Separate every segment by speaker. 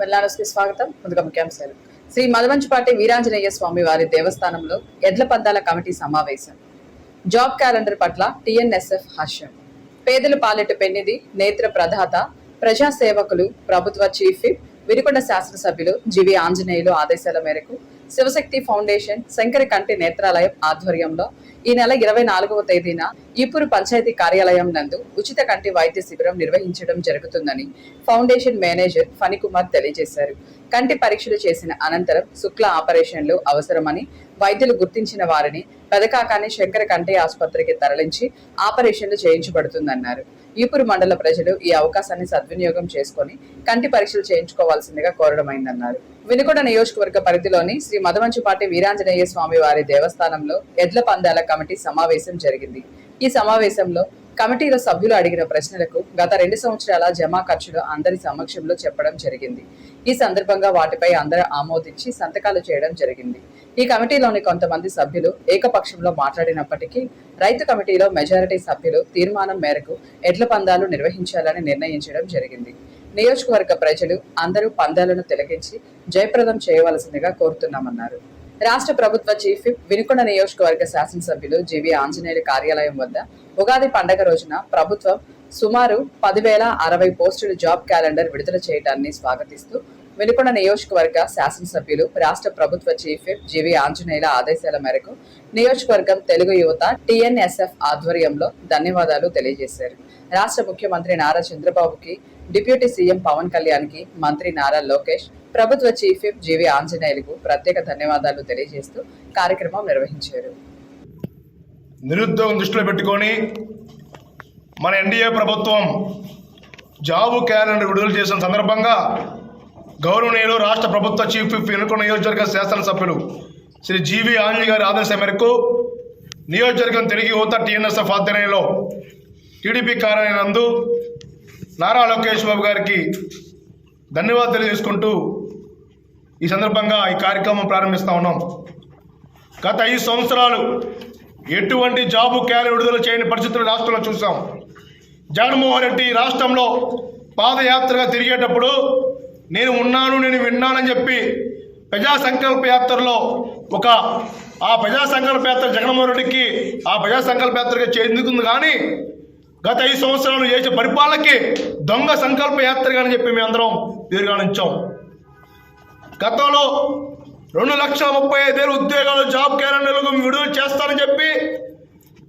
Speaker 1: వెల్లాడస్కి స్వాగతం. ముందుగా ముఖ్యాంశాలు. శ్రీ మదమంచిపాటి వీరాంజనేయ స్వామి వారి దేవస్థానంలో ఎడ్ల పందాల కమిటీ సమావేశం. జాబ్ క్యాలెండర్ పట్ల టీఎన్ఎస్ఎఫ్ హర్షం. పేదల పాలెట పెన్నిది, నేత్ర ప్రదాత, ప్రజా సేవకులు, ప్రభుత్వ చీఫ్ విప్, వినుకొండ శాసనసభ్యులు జివి ఆంజనేయులు ఆదేశాల మేరకు శివశక్తి ఫౌండేషన్ శంకర కంటి నేత్రాలయం ఆధ్వర్యంలో ఈ నెల 24వ తేదీన ఈపూరు పంచాయతీ కార్యాలయం నందు ఉచిత కంటి వైద్య శిబిరం నిర్వహించడం జరుగుతుందని ఫౌండేషన్ మేనేజర్ ఫణికుమార్ తెలియజేశారు. కంటి పరీక్షలు చేసిన అనంతరం శుక్ల ఆపరేషన్లు అవసరమని వైద్యులు గుర్తించిన వారిని పెదకాకాని శంకర కంటి ఆసుపత్రికి తరలించి ఆపరేషన్లు చేయించబడుతుందన్నారు. ఈపూరు మండల ప్రజలు ఈ అవకాశాన్ని సద్వినియోగం చేసుకుని కంటి పరీక్షలు చేయించుకోవాల్సిందిగా కోరడమైందన్నారు. వినుకొండ నియోజకవర్గ పరిధిలోని శ్రీ మదమంచిపాటి వీరాంజనేయ స్వామి వారి దేవస్థానంలో ఎడ్ల పందాల కమిటీ సమావేశం జరిగింది. ఈ సమావేశంలో కమిటీలో సభ్యులు అడిగిన ప్రశ్నలకు గత 2 సంవత్సరాల జమా ఖర్చులు అందరి సమక్షంలో చెప్పడం జరిగింది. ఈ సందర్భంగా వాటిపై అందరూ ఆమోదించి సంతకాలు చేయడం జరిగింది. ఈ కమిటీలోని కొంతమంది సభ్యులు ఏకపక్షంలో మాట్లాడినప్పటికీ రైతు కమిటీలో మెజారిటీ సభ్యులు తీర్మానం మేరకు ఎడ్ల పందాలు నిర్వహించాలని నిర్ణయించడం జరిగింది. నియోజకవర్గ ప్రజలు అందరూ పందాలను తిలకించి జయప్రదం చేయవలసిందిగా కోరుతున్నామన్నారు. రాష్ట్ర ప్రభుత్వ చీఫ్ విప్, వినుకొండ నియోజకవర్గ శాసనసభ్యులు జివి ఆంజనేయులు కార్యాలయం వద్ద ఉగాది పండగ రోజున ప్రభుత్వం సుమారు 10,060 పోస్టులు జాబ్ క్యాలెండర్ విడుదల చేయడాన్ని స్వాగతిస్తూ వినుకొండ నియోజకవర్గ శాసనసభ్యులు రాష్ట్ర ప్రభుత్వ చీఫ్ విప్ జివి ఆంజనేయుల ఆదేశాల మేరకు నియోజకవర్గం తెలుగు యువత టీఎన్ఎస్ఎఫ్ ఆధ్వర్యంలో ధన్యవాదాలు తెలియజేశారు. రాష్ట్ర ముఖ్యమంత్రి నారా చంద్రబాబుకి, డిప్యూటీ సీఎం పవన్ కళ్యాణ్కి, మంత్రి నారా లోకేష్, ప్రభుత్వ చీఫ్ విప్ జివి ఆంజనేయులకు ప్రత్యేక ధన్యవాదాలు తెలియజేస్తూ కార్యక్రమం నిర్వహించారు.
Speaker 2: నిరుద్యోగం దృష్టిలో పెట్టుకొని మన ఎన్డీఏ ప్రభుత్వం జాబు క్యాలెండర్ విడుదల చేసిన సందర్భంగా గౌరవనీయులు రాష్ట్ర ప్రభుత్వ చీఫ్ విప్ వినుకొండ నియోజకవర్గ శాసనసభ్యులు శ్రీ జివి ఆంజనేయ గారి ఆదేశం మేరకు నియోజకవర్గం తెలుగు యువత టీఎన్ఎస్ఎఫ్ ఆధ్వర్యంలో టీడీపీ కార్యాలయం నందు నారా లోకేష్ బాబు గారికి ధన్యవాదాలు తెలియజేసుకుంటూ ఈ సందర్భంగా ఈ కార్యక్రమం ప్రారంభిస్తూ ఉన్నాం. గత 5 సంవత్సరాలు ఎటువంటి జాబు క్యాలెండర్ విడుదల చేయని పరిస్థితులు రాష్ట్రంలో చూసాం. జగన్మోహన్ రెడ్డి రాష్ట్రంలో పాదయాత్రగా తిరిగేటప్పుడు నేను ఉన్నాను, నేను విన్నానని చెప్పి ప్రజా సంకల్ప యాత్రలో ఆ ప్రజా సంకల్ప యాత్ర జగన్మోహన్ రెడ్డికి ఆ ప్రజా సంకల్ప యాత్రగా చెందుకుంది. కానీ గత 5 సంవత్సరాలు చేసే పరిపాలనకి దొంగ సంకల్ప యాత్రగా అని చెప్పి మేము అందరం తీర్మానించాం. గతంలో 2,35,000 ఉద్యోగాలు జాబ్ క్యాలెండర్లకు విడుదల చేస్తానని చెప్పి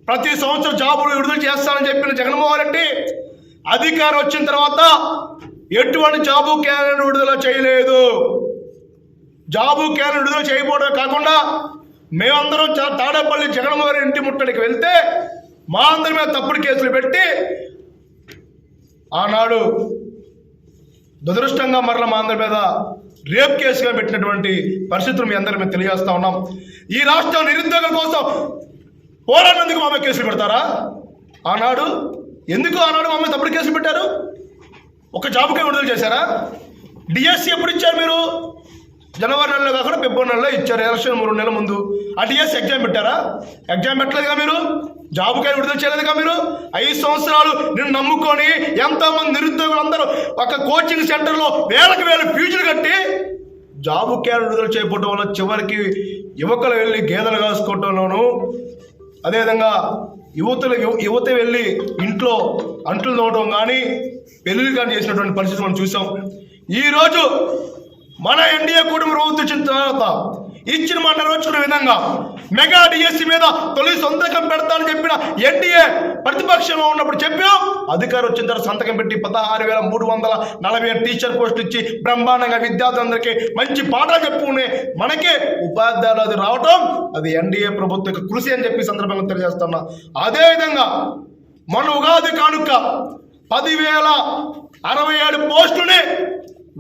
Speaker 2: ప్రతి సంవత్సరం జాబులు విడుదల చేస్తానని చెప్పిన జగన్మోహన్ రెడ్డి అధికారం వచ్చిన తర్వాత ఎటువంటి జాబు క్యాలెండర్ విడుదల చేయలేదు. జాబు క్యాలెండర్ విడుదల చేయకపోవడం కాకుండా మేమందరం తాడేపల్లి జగన్మోహన్ ఇంటి ముట్టడికి వెళ్తే మా అందరి మీద తప్పుడు కేసులు పెట్టి ఆనాడు దురదృష్టంగా మరల మా అందరి మీద రేప్ కేసుగా పెట్టినటువంటి పరిస్థితులు మీ అందరి మీద తెలియజేస్తా ఉన్నాం. ఈ రాష్ట్రం నిరుద్యోగుల కోసం పోరాడినందుకు మా మీద కేసులు పెడతారా? ఎందుకు ఆనాడు మా మీద తప్పుడు కేసులు పెట్టారు? ఒక జాబుకే విడుదల చేశారా? డిఎస్సి ఎప్పుడు ఇచ్చారు మీరు? జనవరి నెలలో కాకుండా ఫిబ్రవరి నెలలో ఇచ్చారు, ఎలక్షన్ 3 నెలల ముందు. ఆ డిఎస్సి ఎగ్జామ్ పెట్టారా? ఎగ్జామ్ పెట్టలేదుగా మీరు. జాబుకే విడుదల చేయలేదుగా మీరు. 5 సంవత్సరాలు నిన్ను నమ్ముకొని ఎంతోమంది నిరుద్యోగులు అందరూ ఒక కోచింగ్ సెంటర్లో వేలకు ఫీజులు కట్టి జాబు క్యాలెండర్ విడుదల చేయకపోవడం వల్ల చివరికి యువకులు వెళ్ళి గేదెలు కాసుకోవటంలోనూ, అదేవిధంగా యువత వెళ్ళి ఇంట్లో అంట్లు తోవడం కానీ పెళ్లిళ్ళు కానీ చేసినటువంటి పరిస్థితి మనం చూసాం. ఈరోజు మన ఎన్డీఏ కూటమి ప్రభుత్వం వచ్చిన తర్వాత ఇచ్చిన మాట నెరవేర్చుకునే విధంగా మెగా డిఎస్సి మీద తొలి సంతకం పెడతానని చెప్పిన ఎన్డీఏ ప్రతిపక్షంలో ఉన్నప్పుడు చెప్పాం. అధికారం వచ్చిన తర్వాత సంతకం పెట్టి 16,347 టీచర్ పోస్టులు ఇచ్చి బ్రహ్మాండంగా విద్యార్థులందరికీ మంచి పాఠాలు చెప్పుకునే మనకే ఉపాధ్యాయులు అది రావటం అది ఎన్డీఏ ప్రభుత్వం యొక్క కృషి అని చెప్పి సందర్భంగా తెలియజేస్తున్నా. అదేవిధంగా మన ఉగాది కానుక 10,067 పోస్టుని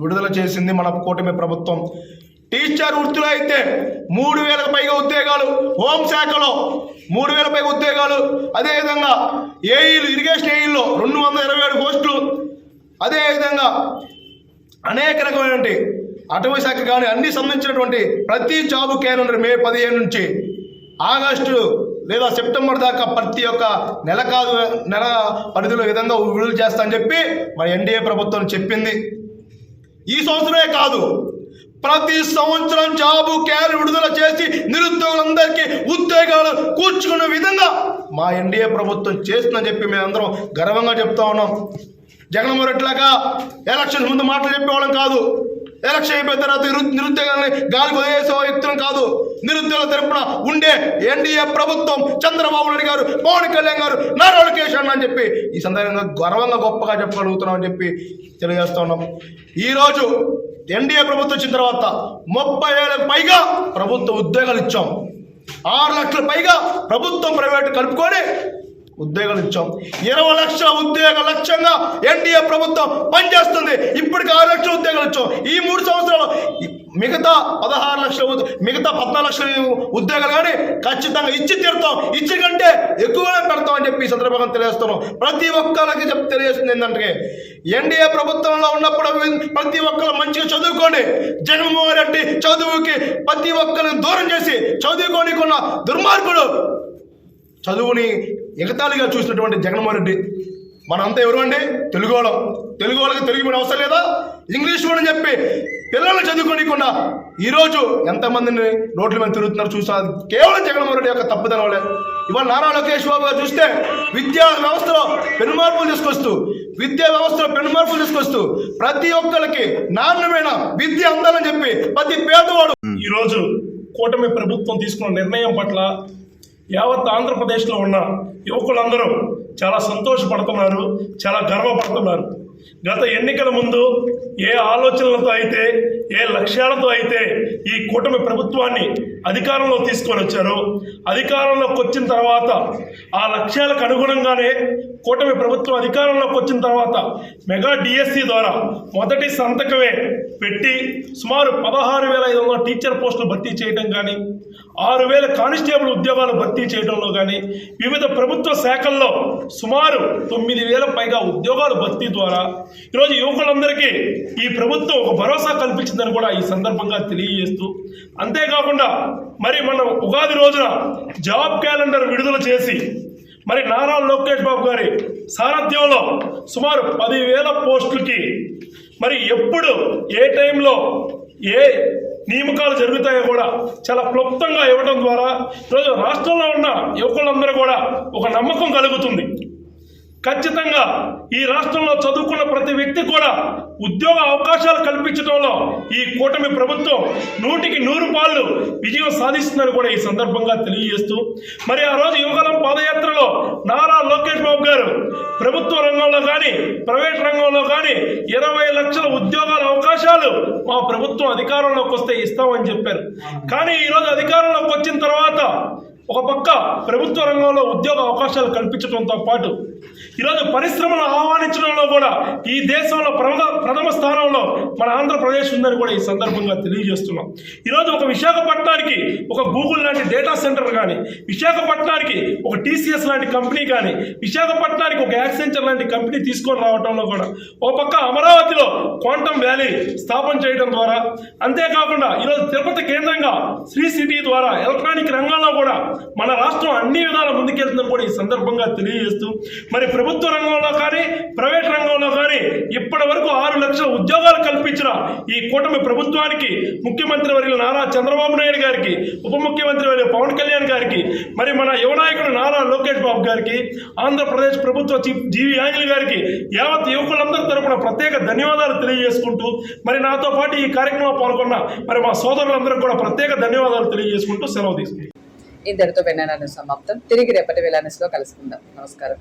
Speaker 2: విడుదల చేసింది మన కూటమి ప్రభుత్వం. టీచర్ వృత్తిలో అయితే 3,000కు పైగా ఉద్యోగాలు, హోంశాఖలో 3,000 పైగా ఉద్యోగాలు, అదేవిధంగా ఏఈలు, ఇరిగేషన్ ఏఈల్లో 227 పోస్టులు, అదేవిధంగా అనేక రకమైనటువంటి అటవీ శాఖ కానీ అన్ని సంబంధించినటువంటి ప్రతి జాబు క్యాలెండర్ మే 15 నుంచి ఆగస్టు లేదా సెప్టెంబర్ దాకా ప్రతి ఒక్క నెల పరిధిలో విధంగా విడుదల చేస్తా అని చెప్పి మన ఎన్డీఏ ప్రభుత్వం చెప్పింది. ఈ సంవత్సరమే కాదు, ప్రతి సంవత్సరం జాబు క్యాలెండర్ విడుదల చేసి నిరుద్యోగులందరికీ ఉద్యోగాలు కూర్చుకునే విధంగా మా ఎన్డీఏ ప్రభుత్వం చేస్తుందని చెప్పి మేమందరం గర్వంగా చెప్తా ఉన్నాం. జగన్మోహన్ రెడ్డిలాగా ఎలక్షన్ ముందు మాటలు చెప్పేవాళ్ళం కాదు. ఎలక్షన్ అయిపోయిన తర్వాత నిరుద్యోగాన్ని గాలికి వదిలేసే వ్యక్తులను కాదు. నిరుద్యోగుల తరపున ఉండే ఎన్డీఏ ప్రభుత్వం, చంద్రబాబు నాయుడు గారు, పవన్ కళ్యాణ్ గారు, నారా లోకేష్ అని చెప్పి ఈ సందర్భంగా గర్వంగా గొప్పగా చెప్పగలుగుతున్నాం అని చెప్పి తెలియజేస్తా ఉన్నాం. ఈరోజు ఎన్డీఏ ప్రభుత్వం వచ్చిన తర్వాత 30,000కు పైగా ప్రభుత్వ ఉద్యోగాలు ఇచ్చాం. 6 లక్షల పైగా ప్రభుత్వం ప్రైవేటు కలుపుకొని ఉద్యోగాలు ఇచ్చాం. 20 లక్షల ఉద్యోగ లక్ష్యంగా ఎన్డీఏ ప్రభుత్వం పనిచేస్తుంది. ఇప్పటికి 6 లక్షల ఉద్యోగాలు ఇచ్చాం. ఈ 3 సంవత్సరాలు మిగతా 14 లక్షల ఉద్యోగాలు కానీ ఖచ్చితంగా ఇచ్చి తీరుతాం. ఇచ్చి కంటే ఎక్కువనే పెడతాం అని చెప్పి ఈ సందర్భంగా తెలియజేస్తున్నాం. ప్రతి ఒక్కరికి తెలియజేస్తుంది ఏంటంటే, ఎన్డీఏ ప్రభుత్వంలో ఉన్నప్పుడు ప్రతి ఒక్కరు మంచిగా చదువుకోండి. జగన్మోహన్ రెడ్డి చదువుకి ప్రతి ఒక్కరిని దూరం చేసి చదువుకోనికున్న దుర్మార్గుడు, చదువుని ఎగతాళిగా చూసినటువంటి జగన్మోహన్ రెడ్డి. మనంతా ఎవరు అండి? తెలుగు వాళ్ళకి తెలుగు మీద అవసరం లేదా? ఇంగ్లీష్ కూడా అని చెప్పి పిల్లల్ని చదువుకోనికుండా ఈరోజు ఎంతమందిని రోడ్ల మీద తిరుగుతున్నారు చూసారు. కేవలం జగన్మోహన్ రెడ్డి యొక్క తప్పుదనం వల్లే. ఇవాళ నారా లోకేష్ బాబు గారు చూస్తే విద్యా వ్యవస్థలో పెనుమార్పులు తీసుకొస్తూ ప్రతి ఒక్కరికి నాణ్యమైన విద్య అందాలని చెప్పి ప్రతి పేదవాడు
Speaker 3: ఈరోజు కూటమి ప్రభుత్వం తీసుకున్న నిర్ణయం పట్ల యావత్ ఆంధ్రప్రదేశ్లో ఉన్న యువకులందరూ చాలా సంతోషపడుతున్నారు, చాలా గర్వపడుతున్నారు. గత ఎన్నికల ముందు ఏ ఆలోచనలతో అయితే, ఏ లక్ష్యాలతో అయితే ఈ కూటమి ప్రభుత్వాన్ని అధికారంలో తీసుకొని వచ్చారో, అధికారంలోకి వచ్చిన తర్వాత ఆ లక్ష్యాలకు అనుగుణంగానే కూటమి ప్రభుత్వం అధికారంలోకి వచ్చిన తర్వాత మెగా డిఎస్సి ద్వారా మొదటి సంతకమే పెట్టి సుమారు 16,500 టీచర్ పోస్టులు భర్తీ చేయడం కానీ, 6,000 కానిస్టేబుల్ ఉద్యోగాలు భర్తీ చేయడంలో కానీ, వివిధ ప్రభుత్వ శాఖల్లో సుమారు 9,000 పైగా ఉద్యోగాలు భర్తీ ద్వారా ఈరోజు యువకులందరికీ ఈ ప్రభుత్వం ఒక భరోసా కల్పించిందని కూడా ఈ సందర్భంగా తెలియజేస్తూ, అంతేకాకుండా మరి మన ఉగాది రోజున జాబ్ క్యాలెండర్ విడుదల చేసి మరి నారా లోకేష్ బాబు గారి సారథ్యంలో సుమారు 10,000 పోస్టులకి మరి ఎప్పుడు ఏ టైంలో ఏ నియామకాలు జరుగుతాయో కూడా చాలా క్లుప్తంగా ఇవ్వడం ద్వారా ఈరోజు రాష్ట్రంలో ఉన్న యువకులందరూ కూడా ఒక నమ్మకం కలుగుతుంది. ఖచ్చితంగా ఈ రాష్ట్రంలో చదువుకున్న ప్రతి వ్యక్తి కూడా ఉద్యోగ అవకాశాలు కల్పించడంలో ఈ కూటమి ప్రభుత్వం 100కి 100 పాళ్ళు విజయం సాధిస్తుందని కూడా ఈ సందర్భంగా తెలియజేస్తూ, మరి ఆ రోజు యువగలం పాదయాత్రలో నారా లోకేష్ బాబు గారు ప్రభుత్వ రంగంలో కానీ ప్రైవేట్ రంగంలో కానీ 20 లక్షల ఉద్యోగాల అవకాశాలు మా ప్రభుత్వం అధికారంలోకి వస్తే ఇస్తామని చెప్పారు. కానీ ఈరోజు అధికారంలోకి వచ్చిన తర్వాత ఒక పక్క ప్రభుత్వ రంగంలో ఉద్యోగ అవకాశాలు కల్పించడంతో పాటు ఈరోజు పరిశ్రమలు ఆహ్వానించడంలో కూడా ఈ దేశంలో ప్రథమ స్థానంలో మన ఆంధ్రప్రదేశ్ ఉందని కూడా ఈ సందర్భంగా తెలియజేస్తున్నాం. ఈరోజు ఒక విశాఖపట్నానికి ఒక గూగుల్ లాంటి డేటా సెంటర్ కానీ, విశాఖపట్నానికి ఒక టీసీఎస్ లాంటి కంపెనీ కానీ, విశాఖపట్నానికి ఒక యాక్సెంచర్ లాంటి కంపెనీ తీసుకొని రావడంలో కూడా ఒక పక్క అమరావతిలో క్వాంటమ్ వ్యాలీ స్థాపన చేయడం ద్వారా, అంతేకాకుండా ఈరోజు తిరుపతి కేంద్రంగా శ్రీ సిటీ ద్వారా ఎలక్ట్రానిక్ రంగంలో కూడా మన రాష్ట్రం అన్ని విధాల ముందుకెళ్తుందని కూడా ఈ సందర్భంగా తెలియజేస్తూ, మరి ప్రభుత్వ రంగంలో కానీ ప్రైవేట్ రంగంలో కానీ ఇప్పటి వరకు 6 లక్షల ఉద్యోగాలు కల్పించిన ఈ కూటమి ప్రభుత్వానికి ముఖ్యమంత్రి వర్యులు నారా చంద్రబాబు నాయుడు గారికి, ఉప ముఖ్యమంత్రి వర్యులు పవన్ కళ్యాణ్ గారికి, మరి మన యువ నాయకుడు నారా లోకేష్ బాబు గారికి, ఆంధ్రప్రదేశ్ ప్రభుత్వ చీఫ్ జీవి ఆంజనేయులు గారికి యావత్ యువకులందరి తరపున ప్రత్యేక ధన్యవాదాలు తెలియజేసుకుంటూ, మరి నాతో పాటు ఈ కార్యక్రమంలో పాల్గొన్న మరి మా సోదరులందరికీ కూడా ప్రత్యేక ధన్యవాదాలు తెలియజేసుకుంటూ సెలవు తీసుకుంటాం.
Speaker 1: ఇంతటితో వెన్నెల న్యూస్ సమాప్తం. తిరిగి రేపటి వేళ న్యూస్లో కలుసుకుందాం. నమస్కారం.